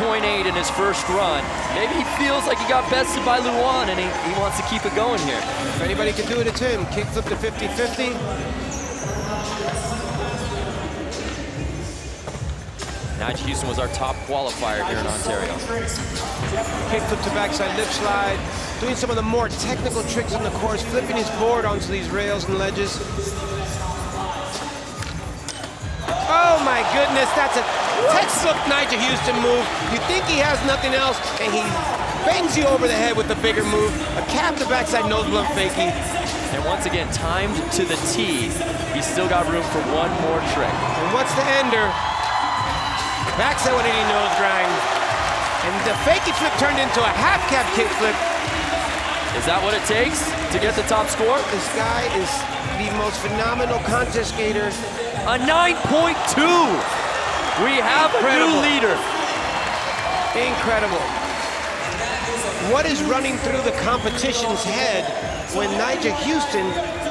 9.8 in his first run. Maybe he feels like he got bested by Luan and he wants to keep it going here. If anybody can do it, it's him. Kickflip to 50-50. Nyjah Huston was our top qualifier here in Ontario. Kickflip to backside lip slide. Doing some of the more technical tricks on the course, flipping his board onto these rails and ledges. Oh my goodness, that's a textbook Nyjah Huston move. You think he has nothing else, and he bangs you over the head with a bigger move. A cab to backside nose blunt fakie. And once again, timed to the tee. He's still got room for one more trick. And what's the ender? Backside 180 nose grind. And the fakie flip turned into a half cab kickflip. Is that what it takes to get the top score? This guy is the most phenomenal contest skater. A 9.2. We have Incredible. a new leader. Incredible. What is running through the competition's head when Nyjah Huston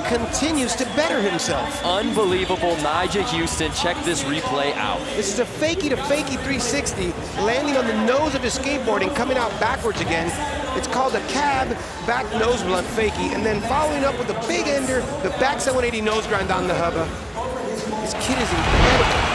continues to better himself? Unbelievable Nyjah Huston. Check this replay out. This is a fakie to fakie 360, landing on the nose of his skateboarding, coming out backwards again. It's called a cab back nose blunt fakie, and then following up with a big ender, the backside 180 nose grind on the hubba. This kid is incredible.